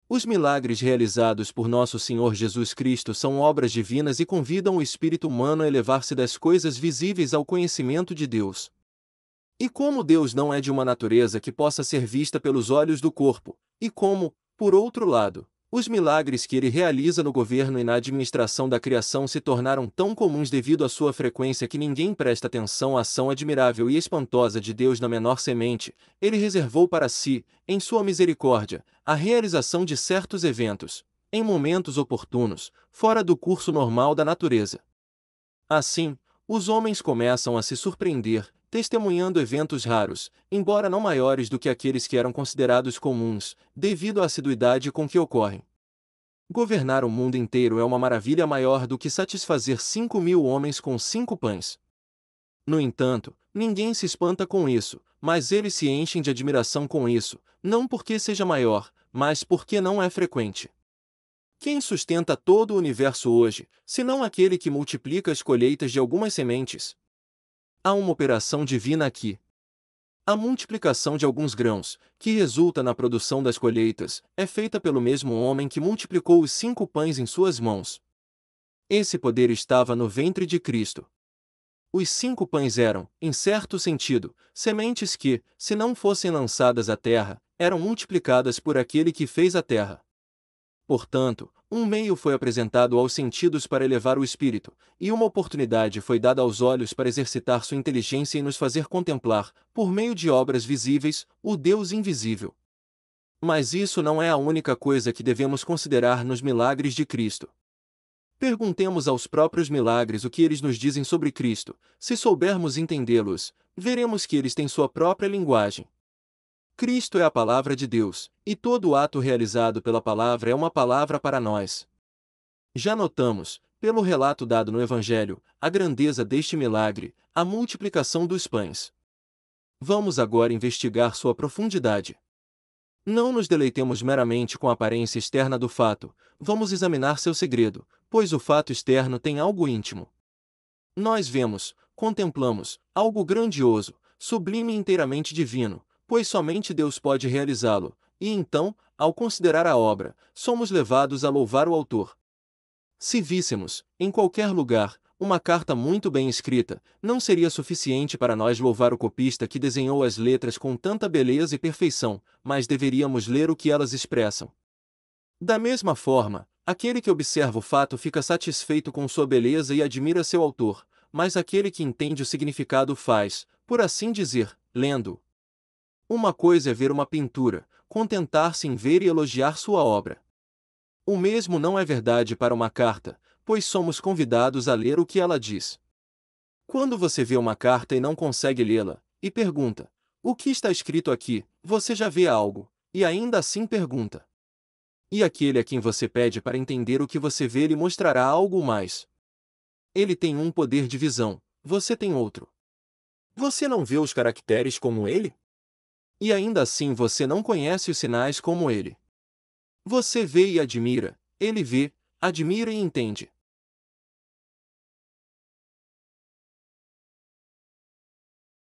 Os milagres realizados por nosso Senhor Jesus Cristo são obras divinas e convidam o espírito humano a elevar-se das coisas visíveis ao conhecimento de Deus. E como Deus não é de uma natureza que possa ser vista pelos olhos do corpo, e como, por outro lado, os milagres que ele realiza no governo e na administração da criação se tornaram tão comuns devido à sua frequência que ninguém presta atenção à ação admirável e espantosa de Deus na menor semente, ele reservou para si, em sua misericórdia, a realização de certos eventos, em momentos oportunos, fora do curso normal da natureza. Assim, os homens começam a se surpreender, testemunhando eventos raros, embora não maiores do que aqueles que eram considerados comuns, devido à assiduidade com que ocorrem. Governar o mundo inteiro é uma maravilha maior do que satisfazer 5.000 homens com 5 pães. No entanto, ninguém se espanta com isso, mas eles se enchem de admiração com isso, não porque seja maior, mas porque não é frequente. Quem sustenta todo o universo hoje, senão aquele que multiplica as colheitas de algumas sementes? Há uma operação divina aqui. A multiplicação de alguns grãos, que resulta na produção das colheitas, é feita pelo mesmo homem que multiplicou os 5 pães em suas mãos. Esse poder estava no ventre de Cristo. Os 5 pães eram, em certo sentido, sementes que, se não fossem lançadas à terra, eram multiplicadas por aquele que fez a terra. Portanto, um meio foi apresentado aos sentidos para elevar o espírito, e uma oportunidade foi dada aos olhos para exercitar sua inteligência e nos fazer contemplar, por meio de obras visíveis, o Deus invisível. Mas isso não é a única coisa que devemos considerar nos milagres de Cristo. Perguntemos aos próprios milagres o que eles nos dizem sobre Cristo. Se soubermos entendê-los, veremos que eles têm sua própria linguagem. Cristo é a palavra de Deus, e todo o ato realizado pela palavra é uma palavra para nós. Já notamos, pelo relato dado no Evangelho, a grandeza deste milagre, a multiplicação dos pães. Vamos agora investigar sua profundidade. Não nos deleitemos meramente com a aparência externa do fato, vamos examinar seu segredo, pois o fato externo tem algo íntimo. Nós vemos, contemplamos, algo grandioso, sublime e inteiramente divino, pois somente Deus pode realizá-lo, e então, ao considerar a obra, somos levados a louvar o autor. Se víssemos, em qualquer lugar, uma carta muito bem escrita, não seria suficiente para nós louvar o copista que desenhou as letras com tanta beleza e perfeição, mas deveríamos ler o que elas expressam. Da mesma forma, aquele que observa o fato fica satisfeito com sua beleza e admira seu autor, mas aquele que entende o significado faz, por assim dizer, lendo. Uma coisa é ver uma pintura, contentar-se em ver e elogiar sua obra. O mesmo não é verdade para uma carta, pois somos convidados a ler o que ela diz. Quando você vê uma carta e não consegue lê-la, e pergunta: o que está escrito aqui? Você já vê algo, e ainda assim pergunta. E aquele a quem você pede para entender o que você vê lhe mostrará algo mais. Ele tem um poder de visão, você tem outro. Você não vê os caracteres como ele? E ainda assim você não conhece os sinais como ele. Você vê e admira, ele vê, admira e entende.